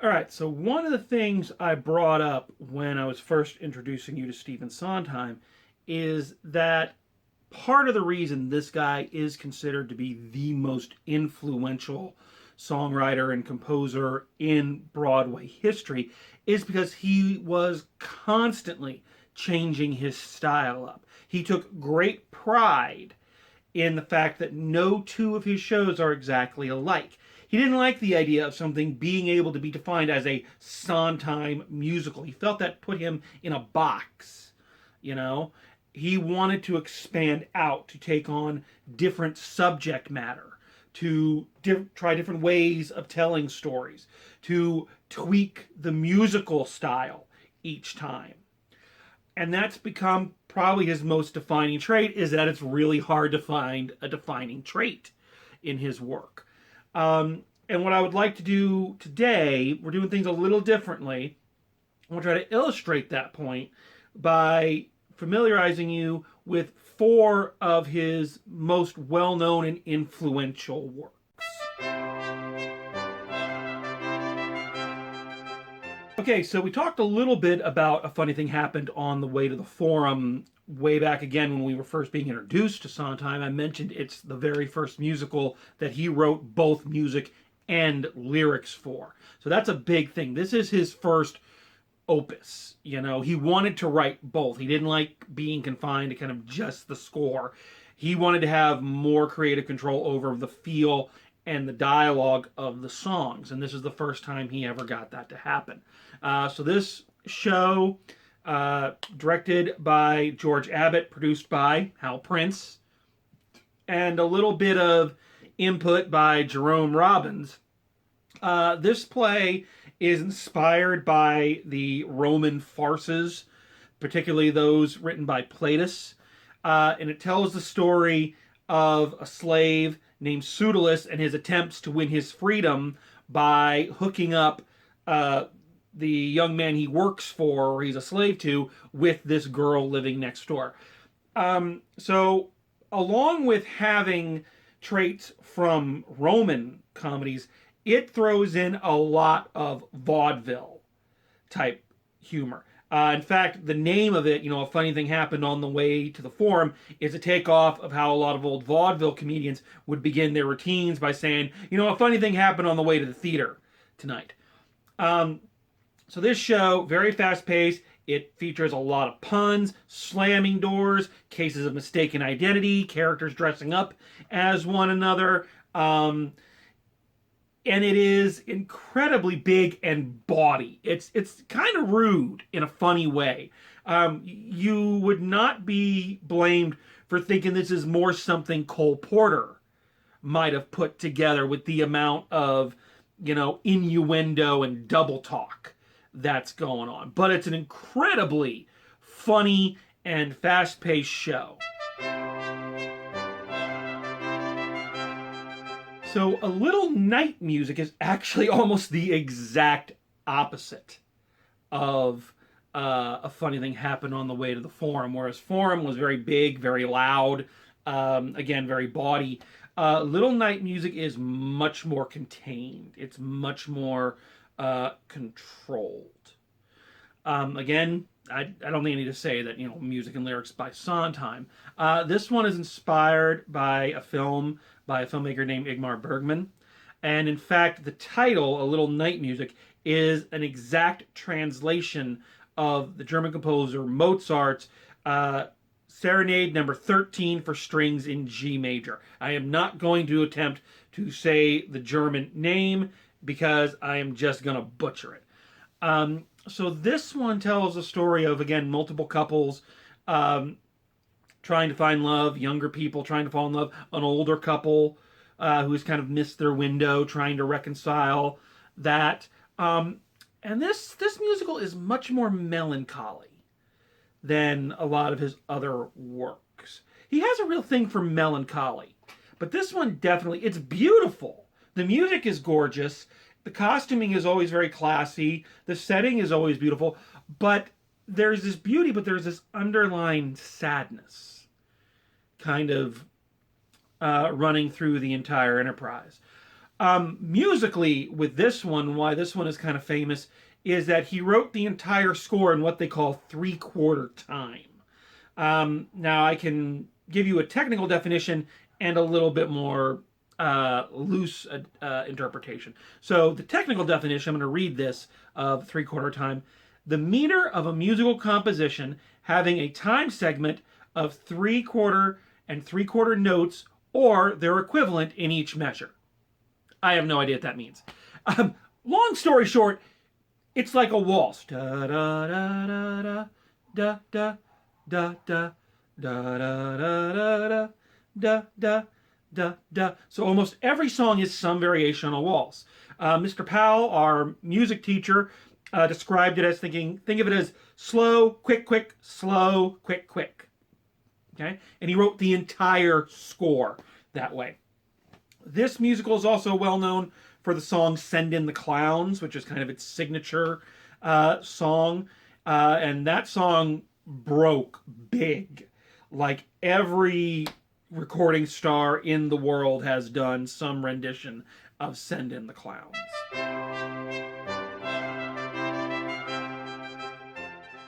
All right, so one of the things I brought up when I was first introducing you to Stephen Sondheim is that part of the reason this guy is considered to be the most influential songwriter and composer in Broadway history is because he was constantly changing his style up. He took great pride in the fact that no two of his shows are exactly alike. He didn't like the idea of something being able to be defined as a Sondheim musical. He felt that put him in a box, you know? He wanted to expand out, to take on different subject matter, to try different ways of telling stories, to tweak the musical style each time. And that's become probably his most defining trait, is that it's really hard to find a defining trait in his work. And what I would like to do today, we're doing things a little differently. I'm going to try to illustrate that point by familiarizing you with four of his most well-known and influential works. Okay, so we talked a little bit about A Funny Thing Happened on the way to the Forum way back again when we were first being introduced to Sondheim. I mentioned it's the very first musical that he wrote both music and lyrics for. So that's a big thing. This is his first opus. You know, he wanted to write both. He didn't like being confined to kind of just the score. He wanted to have more creative control over the feel and the dialogue of the songs. And this is the first time he ever got that to happen. So this show, directed by George Abbott, produced by Hal Prince, and a little bit of input by Jerome Robbins. This play is inspired by the Roman farces, particularly those written by Plautus. And it tells the story of a slave named Pseudolus and his attempts to win his freedom by hooking up the young man he works for, or he's a slave to, with this girl living next door. So along with having traits from Roman comedies, it throws in a lot of vaudeville type humor. In fact, the name of it, you know, A Funny Thing Happened on the Way to the Forum, is a takeoff of how a lot of old vaudeville comedians would begin their routines by saying, you know, a funny thing happened on the way to the theater tonight. So this show, very fast paced. It features a lot of puns, slamming doors, cases of mistaken identity, characters dressing up as one another. And it is incredibly big and bawdy. It's kind of rude in a funny way. You would not be blamed for thinking this is more something Cole Porter might have put together with the amount of, you know, innuendo and double talk that's going on. But it's an incredibly funny and fast-paced show. So A Little Night Music is actually almost the exact opposite of A Funny Thing Happened on the Way to the Forum, whereas Forum was very big, very loud, again, very bawdy. Little Night Music is much more contained. It's much more controlled. Again, I don't think I need to say that, you know, music and lyrics by Sondheim. This one is inspired by a film by a filmmaker named Ingmar Bergman. And in fact, the title, A Little Night Music, is an exact translation of the German composer Mozart's Serenade number 13 for strings in G major. I am not going to attempt to say the German name because I am just going to butcher it. So this one tells a story of, again, multiple couples trying to find love, younger people trying to fall in love, an older couple who's kind of missed their window, trying to reconcile that. And this musical is much more melancholy than a lot of his other works. He has a real thing for melancholy, but this one definitely, it's beautiful. The music is gorgeous. The costuming is always very classy. The setting is always beautiful, but there's this beauty, but there's this underlying sadness kind of running through the entire enterprise. Musically, with this one, why this one is kind of famous is that he wrote the entire score in what they call 3/4 time. Now, I can give you a technical definition and a little bit more loose interpretation. So, the technical definition, I'm going to read this of 3/4 time. The meter of a musical composition having a time segment of 3/4 and 3/4 notes or their equivalent in each measure. I have no idea what that means. Long story short, it's like a waltz. Da da da da da da da da da da da da da da da. So almost every song is some variation on a waltz. Mr. Powell, our music teacher, described it as think of it as slow, quick, quick, slow, quick, quick. Okay, and he wrote the entire score that way. This musical is also well known for the song Send in the Clowns, which is kind of its signature song. And that song broke big. Like every recording star in the world has done some rendition of Send in the Clowns.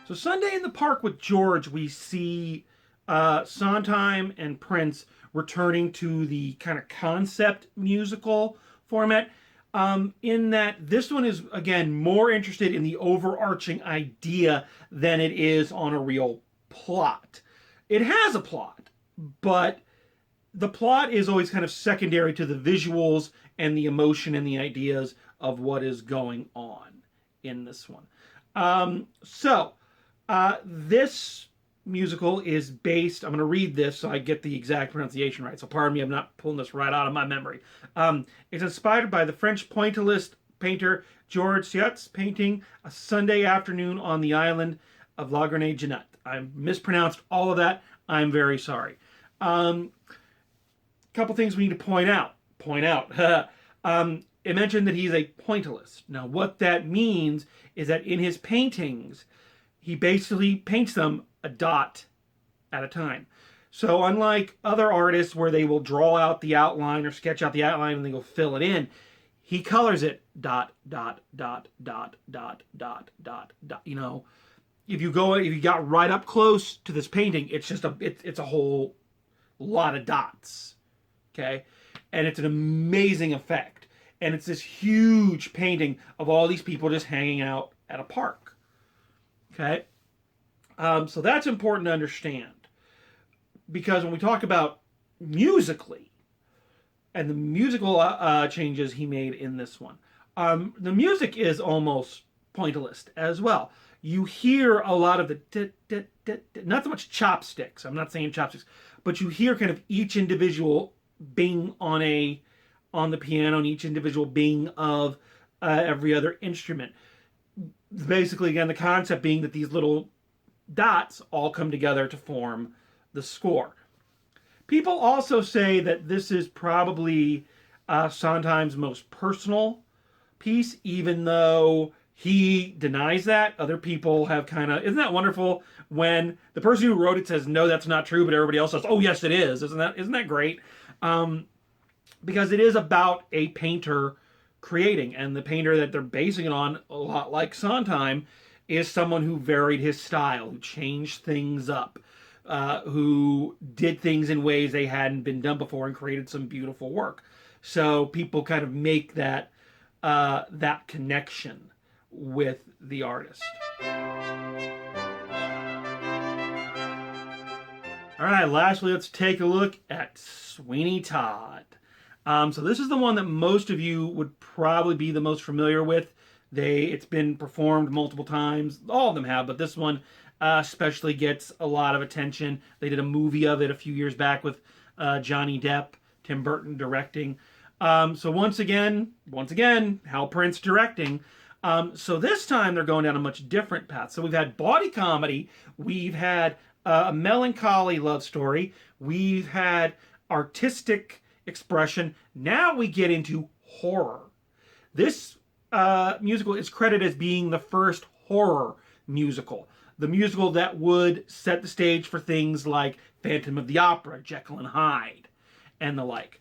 So Sunday in the Park with George, we see Sondheim and Prince returning to the kind of concept musical format, in that this one is, again, more interested in the overarching idea than it is on a real plot. It has a plot, but the plot is always kind of secondary to the visuals and the emotion and the ideas of what is going on in this one. This musical is based, I'm going to read this so I get the exact pronunciation right, so pardon me, I'm not pulling this right out of my memory. It's inspired by the French pointillist painter Georges Seurat's painting A Sunday Afternoon on the Island of La Grenade-Jeannette. I mispronounced all of that. I'm very sorry. Couple things we need to point out. It mentioned that he's a pointillist. Now, what that means is that in his paintings, he basically paints them a dot at a time. So unlike other artists where they will draw out the outline or sketch out the outline and then go fill it in, he colors it dot, dot, dot, dot, dot, dot, dot, dot. You know, if you got right up close to this painting, it's just it's a whole lot of dots. Okay? And it's an amazing effect. And it's this huge painting of all these people just hanging out at a park. Okay? So that's important to understand. Because when we talk about musically, and the musical changes he made in this one, the music is almost pointillist as well. You hear a lot of the not so much chopsticks. I'm not saying chopsticks, but you hear kind of each individual being on the piano and each individual being of every other instrument. Basically, again, the concept being that these little dots all come together to form the score. People also say that this is probably Sondheim's most personal piece, even though he denies that. Other people have kind of, isn't that wonderful when the person who wrote it says, no, that's not true, but everybody else says, oh, yes, it is. Isn't that great? Because it is about a painter creating, and the painter that they're basing it on, a lot like Sondheim, is someone who varied his style, who changed things up, who did things in ways they hadn't been done before and created some beautiful work. So people kind of make that connection with the artist. All right, lastly, let's take a look at Sweeney Todd. So this is the one that most of you would probably be the most familiar with. It's been performed multiple times. All of them have, but this one especially gets a lot of attention. They did a movie of it a few years back with Johnny Depp, Tim Burton directing. So once again, Hal Prince directing. So this time they're going down a much different path. So we've had bawdy comedy, we've had a melancholy love story, we've had artistic expression. Now we get into horror. This musical is credited as being the first horror musical. The musical that would set the stage for things like Phantom of the Opera, Jekyll and Hyde, and the like.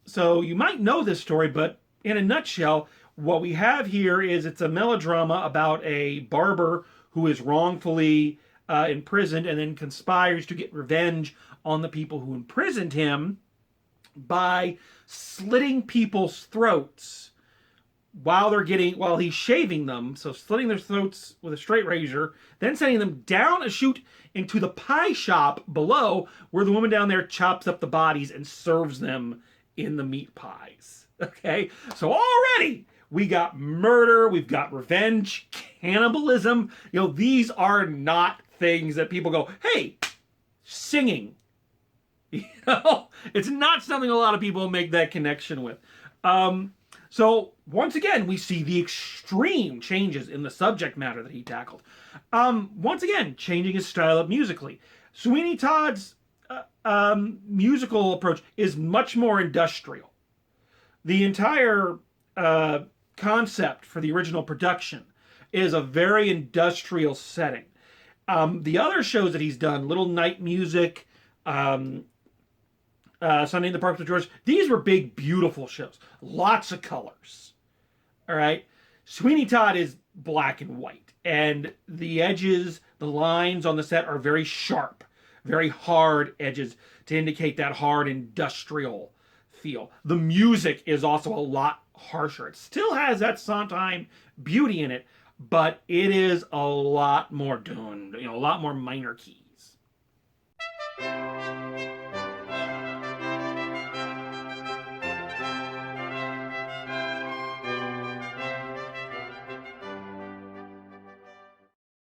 So you might know this story, but in a nutshell, what we have here is it's a melodrama about a barber who is wrongfully imprisoned and then conspires to get revenge on the people who imprisoned him by slitting people's throats while he's shaving them. So slitting their throats with a straight razor, then sending them down a chute into the pie shop below, where the woman down there chops up the bodies and serves them in the meat pies. Okay, so already we got murder, we've got revenge, cannibalism. These are not things that people go, hey, singing. It's not something a lot of people make that connection with. So once again, we see the extreme changes in the subject matter that he tackled. Once again, changing his style up musically. Sweeney Todd's musical approach is much more industrial. The entire concept for the original production is a very industrial setting. The other shows that he's done, Little Night Music, Sunday in the Park with George, these were big, beautiful shows. Lots of colors. All right? Sweeney Todd is black and white. And the edges, the lines on the set are very sharp, very hard edges to indicate that hard industrial feel. The music is also a lot harsher. It still has that Sondheim beauty in it, but it is a lot more done, a lot more minor keys.